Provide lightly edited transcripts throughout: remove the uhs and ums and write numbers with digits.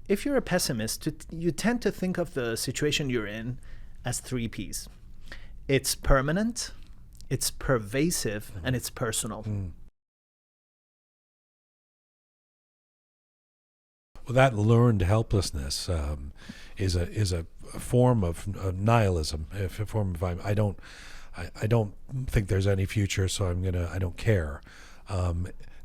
if you're a pessimist, you tend to think of the situation you're in as 3 Ps. It's permanent, it's pervasive, and it's personal. Well, that learned helplessness is a form of nihilism. A form of I don't think there's any future, so I don't care.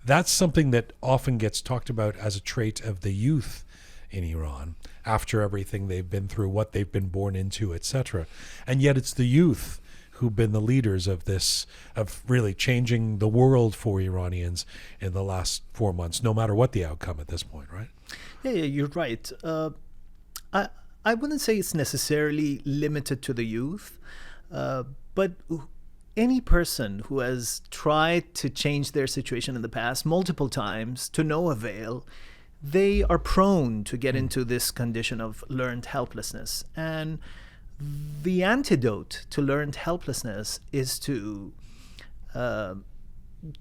That's something that often gets talked about as a trait of the youth in Iran after everything they've been through, what they've been born into, etc. And yet it's the youth who've been the leaders of this, of really changing the world for Iranians in the last 4 months, no matter what the outcome at this point, right? Yeah, you're right. I wouldn't say it's necessarily limited to the youth, but any person who has tried to change their situation in the past multiple times to no avail, they are prone to get into this condition of learned helplessness. And the antidote to learned helplessness is to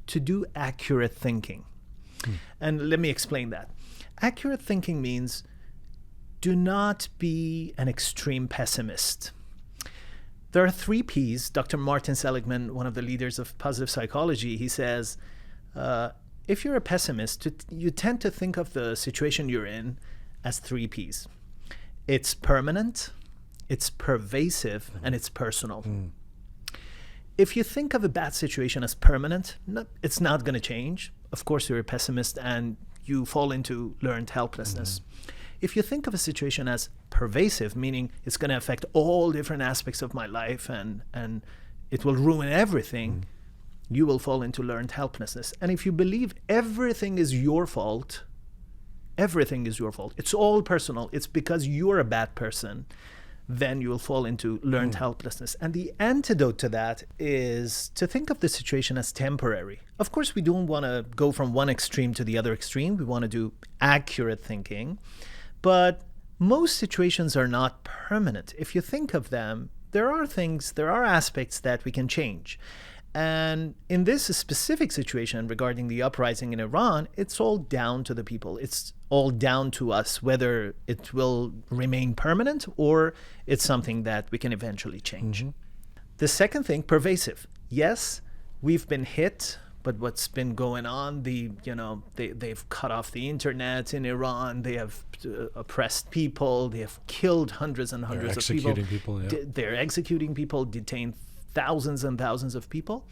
do accurate thinking. And let me explain that. Accurate thinking means do not be an extreme pessimist. There are 3 Ps. Dr. Martin Seligman, one of the leaders of positive psychology, he says, if you're a pessimist, you tend to think of the situation you're in as 3 Ps. It's permanent, it's pervasive, and it's personal. If you think of a bad situation as permanent, it's not going to change. Of course, you're a pessimist and you fall into learned helplessness. If you think of a situation as pervasive, meaning it's going to affect all different aspects of my life and it will ruin everything, you will fall into learned helplessness. And if you believe everything is your fault, it's all personal, it's because you're a bad person, then you will fall into learned helplessness. And the antidote to that is to think of the situation as temporary. Of course, we don't want to go from one extreme to the other extreme. We want to do accurate thinking. But most situations are not permanent. If you think of them, there are aspects that we can change. And in this specific situation regarding the uprising in Iran, it's all down to the people. It's all down to us whether it will remain permanent or it's something that we can eventually change. The second thing, pervasive. Yes, we've been hit, but what's been going on, they've cut off the internet in Iran, they have oppressed people, they have killed hundreds and hundreds of people. They're executing people, yeah. They're executing people, detained thousands and thousands of people.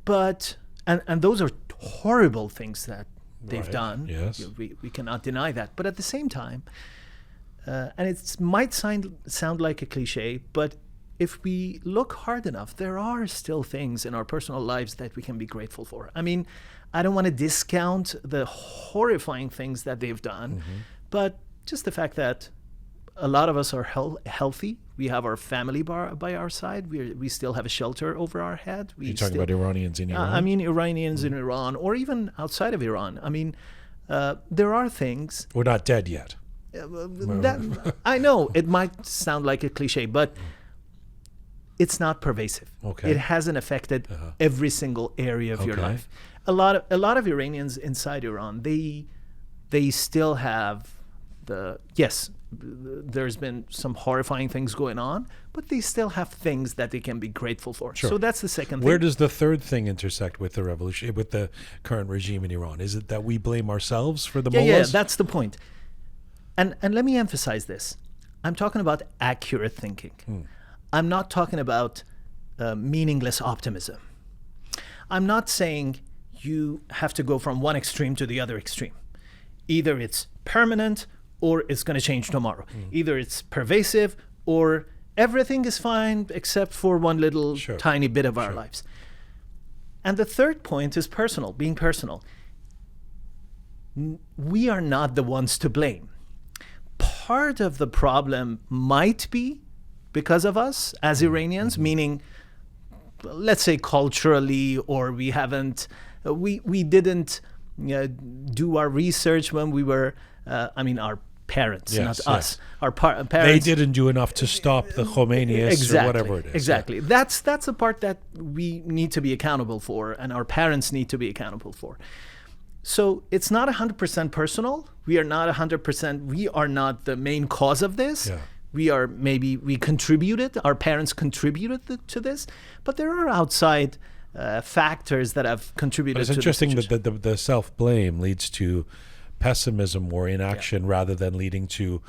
But, and those are horrible things that they've done. Yes. We cannot deny that. But at the same time, and it might sound like a cliche, but if we look hard enough, there are still things in our personal lives that we can be grateful for. I mean, I don't want to discount the horrifying things that they've done, but just the fact that a lot of us are healthy. We have our family by our side. We still have a shelter over our head. You're talking about Iranians in Iran? I mean, Iranians in Iran, or even outside of Iran. I mean, there are things. We're not dead yet. I know it might sound like a cliche, but it's not pervasive. Okay. It hasn't affected every single area of your life. A lot of Iranians inside Iran, they still have there's been some horrifying things going on, but they still have things that they can be grateful for. Sure. So that's the second thing. Where does the third thing intersect with the revolution, with the current regime in Iran? Is it that we blame ourselves for the mullahs? Yeah, that's the point. And let me emphasize this. I'm talking about accurate thinking. I'm not talking about meaningless optimism. I'm not saying you have to go from one extreme to the other extreme. Either it's permanent or it's going to change tomorrow. Either it's pervasive or everything is fine except for one little tiny bit of our lives. And the third point is personal, being personal. We are not the ones to blame. Part of the problem might be because of us as Iranians, meaning, let's say culturally, or we didn't do our research when we were, our parents, not us. Our parents. They didn't do enough to stop the Khomeinyists or whatever it is. Exactly. That's the part that we need to be accountable for, and our parents need to be accountable for. So it's not 100% personal. We are not 100%, we are not the main cause of this. Yeah. We contributed, our parents contributed to this, but there are outside factors that have contributed to this. But it's interesting that the self-blame leads to pessimism or inaction rather than leading to,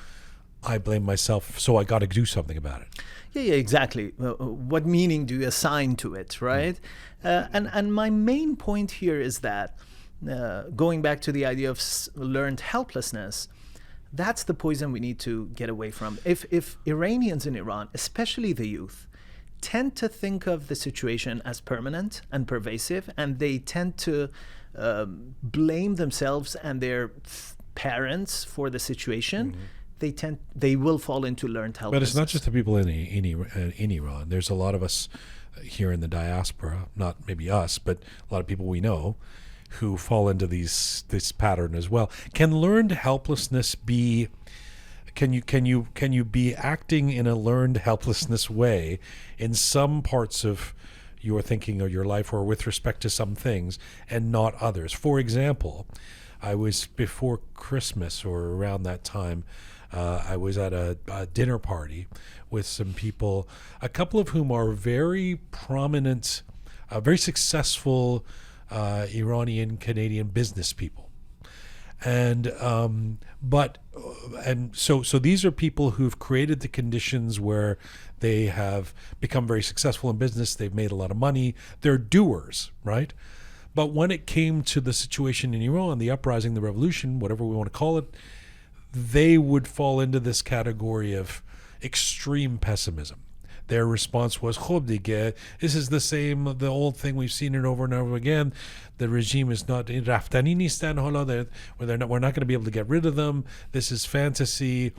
I blame myself, so I got to do something about it. Yeah, exactly. What meaning do you assign to it, right? And my main point here is that, going back to the idea of learned helplessness, that's the poison we need to get away from. If Iranians in Iran, especially the youth, tend to think of the situation as permanent and pervasive, and they tend to blame themselves and their parents for the situation, they will fall into learned helplessness. But it's not just the people in Iran. There's a lot of us here in the diaspora, not maybe us, but a lot of people we know who fall into this pattern as well. Can learned helplessness be? Can you be acting in a learned helplessness way in some parts of your thinking or your life, or with respect to some things, and not others? For example, I was before Christmas or around that time. I was at a dinner party with some people, a couple of whom are very prominent, very successful Iranian Canadian business people, and so these are people who've created the conditions where they have become very successful in business. They've made a lot of money. They're doers, right? But when it came to the situation in Iran, the uprising, the revolution, whatever we want to call it, they would fall into this category of extreme pessimism. Their response was, "Khob dighe, this is the old thing, we've seen it over and over again. The regime is not raftani nistan hala, we're not going to be able to get rid of them. This is fantasy."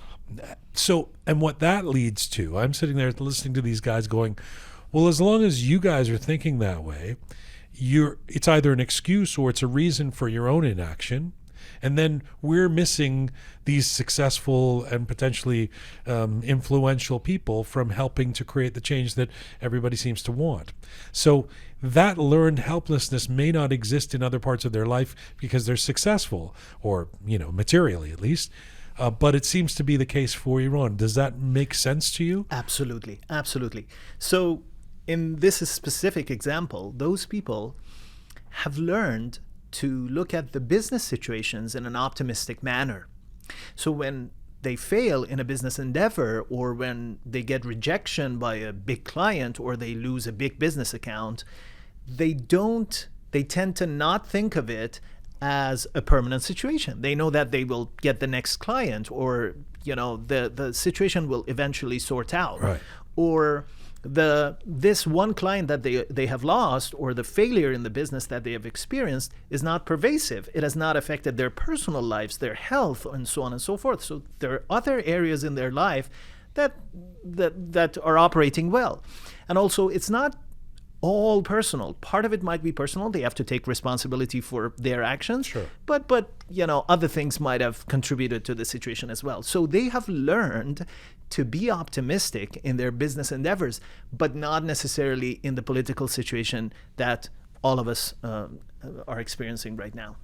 So, and what that leads to, I'm sitting there listening to these guys going, well, as long as you guys are thinking that way, it's either an excuse or it's a reason for your own inaction. And then we're missing these successful and potentially influential people from helping to create the change that everybody seems to want. So that learned helplessness may not exist in other parts of their life because they're successful, or, materially at least. But it seems to be the case for Iran. Does that make sense to you? Absolutely. Absolutely. So in this specific example, those people have learned to look at the business situations in an optimistic manner. So when they fail in a business endeavor, or when they get rejection by a big client, or they lose a big business account, they tend to not think of it as a permanent situation. They know that they will get the next client, or the situation will eventually sort out. Right. Or this one client that they have lost, or the failure in the business that they have experienced, is not pervasive. It has not affected their personal lives, their health, and so on and so forth. So there are other areas in their life that are operating well. And also, it's not all personal. Part of it might be personal. They have to take responsibility for their actions. Sure. But other things might have contributed to the situation as well. So they have learned to be optimistic in their business endeavors, but not necessarily in the political situation that all of us are experiencing right now.